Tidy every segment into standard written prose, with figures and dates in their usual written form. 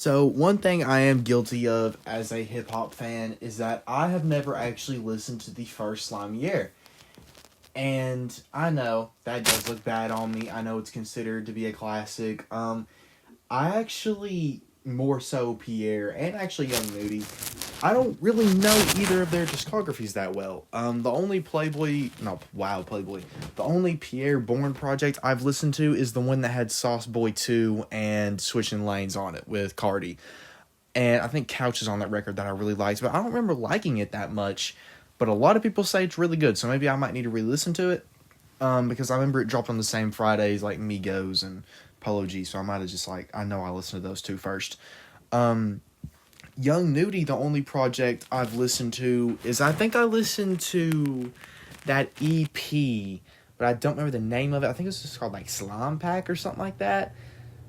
So one thing I am guilty of as a hip hop fan is that I have never actually listened to the first Sli'merre. And I know that does look bad on me. I know it's considered to be a classic. I actually more so Pierre and actually Young Nudy. I don't really know either of their discographies that well. The only Playboy, no, wow, Playboy. The only Pierre Bourne project I've listened to is the one that had Sauce Boy 2 and Switching Lanes on it with Cardi. And I think Couch is on that record that I really liked, but I don't remember liking it that much. But a lot of people say it's really good, so maybe I might need to re-listen to it. Because I remember it dropped on the same Fridays like Migos and Polo G, so I might have just I know I listened to those two first. Young Nudy, the only project I've listened to is I think I listened to that EP, but I don't remember the name of it. I think it was just called Slime Pack or something like that.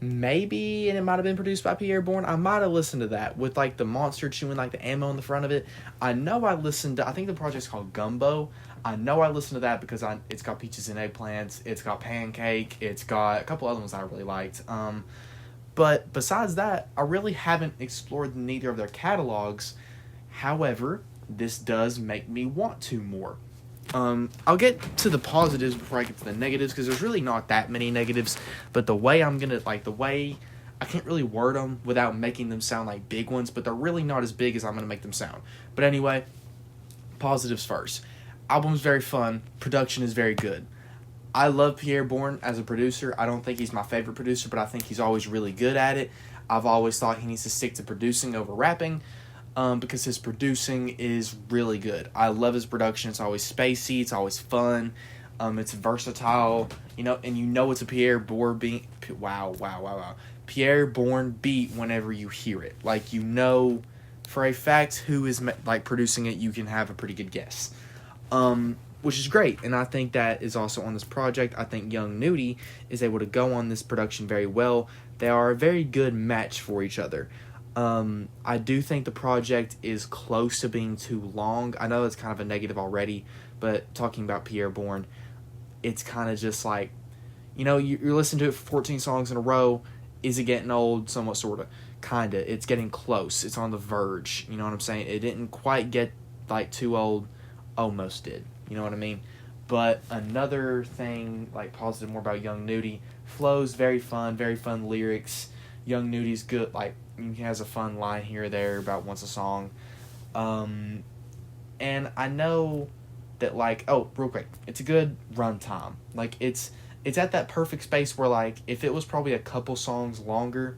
Maybe, and it might have been produced by Pierre Bourne. I might have listened to that with the monster chewing the ammo in the front of it. I know I listened to, I think the project's called Gumbo. I know I listened to that because it's got Peaches and Eggplants, it's got Pancake, it's got a couple other ones I really liked. But besides that, I really haven't explored neither of their catalogs. However, this does make me want to more. I'll get to the positives before I get to the negatives, because there's really not that many negatives, but the way I'm gonna, the way, I can't really word them without making them sound like big ones, but they're really not as big as I'm gonna make them sound. But anyway, positives first. Album's very fun, production is very good. I love Pierre Bourne as a producer. I don't think he's my favorite producer, but I think he's always really good at it. I've always thought he needs to stick to producing over rapping, because his producing is really good. I love his production. It's always spacey. It's always fun. It's versatile. And it's a Pierre Bourne beat. Wow. Pierre Bourne beat whenever you hear it. For a fact who is producing it, you can have a pretty good guess. Which is great, and I think that is also on this project. I think Young Nudy is able to go on this production very well. They are a very good match for each other. I do think the project is close to being too long. I know it's kind of a negative already, but talking about Pierre Bourne, it's kind of just you're listening to it for 14 songs in a row. Is it getting old? Somewhat, sort of. Kind of. It's getting close. It's on the verge. You know what I'm saying? It didn't quite get too old. Almost did. You know what I mean? But another thing, positive more about Young Nudy, flows very fun lyrics. Young Nudy's good, he has a fun line here or there about once a song. And I know that, real quick, it's a good runtime. It's at that perfect space where, if it was probably a couple songs longer,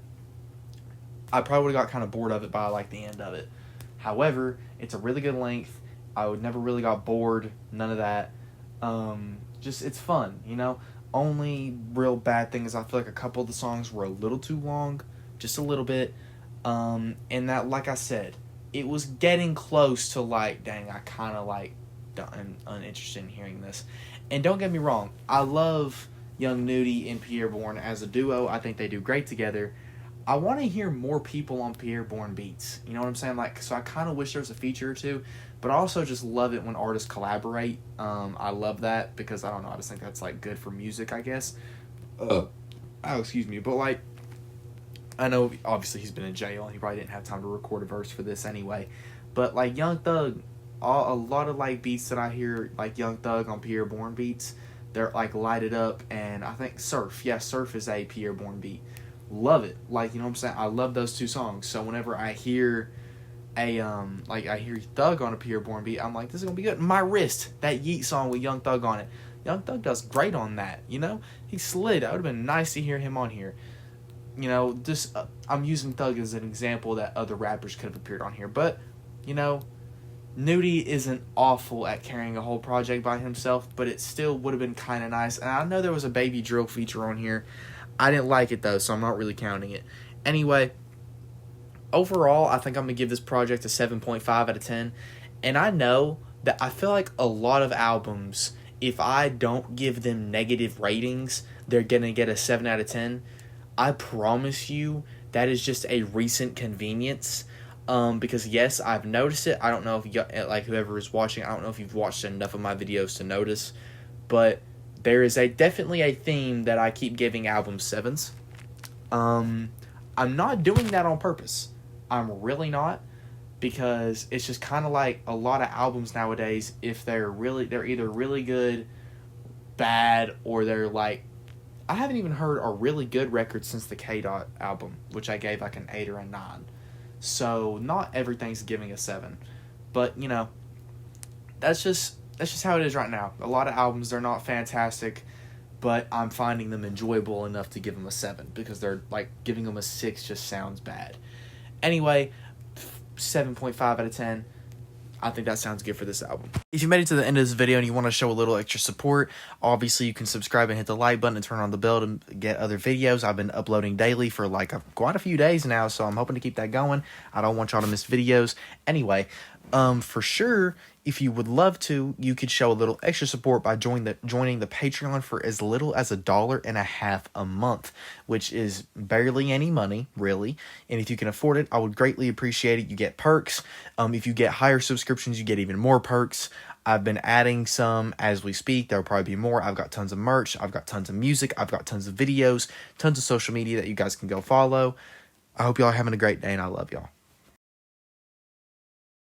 I probably would have got kind of bored of it by, the end of it. However, it's a really good length. I would never really got bored, none of that. It's fun, Only real bad thing is I feel like a couple of the songs were a little too long, just a little bit. And that, like I said, it was getting close to dang, I kind of I'm uninterested in hearing this. And don't get me wrong, I love Young Nudy and Pierre Bourne as a duo. I think they do great together. I want to hear more people on Pierre Bourne beats. You know what I'm saying? So I kind of wish there was a feature or two, but I also just love it when artists collaborate. I love that because, I don't know, I just think that's, good for music, I guess. Excuse me. But, I know, obviously, he's been in jail, and he probably didn't have time to record a verse for this anyway. But, Young Thug, a lot of, beats that I hear, Young Thug on Pierre Bourne beats, they're, lighted up, and I think Surf. Yeah, Surf is a Pierre Bourne beat. Love it. You know what I'm saying? I love those two songs. So whenever I hear I hear Thug on a Pierre Bourne beat, I'm this is going to be good. My Wrist, that Yeet song with Young Thug on it. Young Thug does great on that, He slid. That would have been nice to hear him on here. I'm using Thug as an example that other rappers could have appeared on here. But, Nudy isn't awful at carrying a whole project by himself, but it still would have been kind of nice. And I know there was a Baby Drill feature on here. I didn't like it, though, so I'm not really counting it. Anyway, overall, I think I'm going to give this project a 7.5 out of 10. And I know that I feel like a lot of albums, if I don't give them negative ratings, they're going to get a 7 out of 10. I promise you that is just a recent convenience. Because, yes, I've noticed it. I don't know if, whoever is watching, I don't know if you've watched enough of my videos to notice. But there is definitely a theme that I keep giving albums 7s. I'm not doing that on purpose. I'm really not, because it's just kind of like a lot of albums nowadays. If they're either really good, bad, or they're like, I haven't even heard a really good record since the K Dot album, which I gave like an 8 or a 9. So not everything's giving a 7, but you know, that's just how it is right now. A lot of albums, they're not fantastic, but I'm finding them enjoyable enough to give them a 7, because they're like, giving them a 6 just sounds bad. Anyway, 7.5 out of 10. I think that sounds good for this album. If you made it to the end of this video and you want to show a little extra support, obviously you can subscribe and hit the like button and turn on the bell to get other videos. I've been uploading daily for like quite a few days now, so I'm hoping to keep that going. I don't want y'all to miss videos. Anyway, for sure, if you would love to, you could show a little extra support by joining the Patreon for as little as $1.50 a month, which is barely any money, really. And if you can afford it, I would greatly appreciate it. You get perks. If you get higher subscriptions, you get even more perks. I've been adding some as we speak. There will probably be more. I've got tons of merch. I've got tons of music. I've got tons of videos, tons of social media that you guys can go follow. I hope y'all are having a great day, and I love y'all.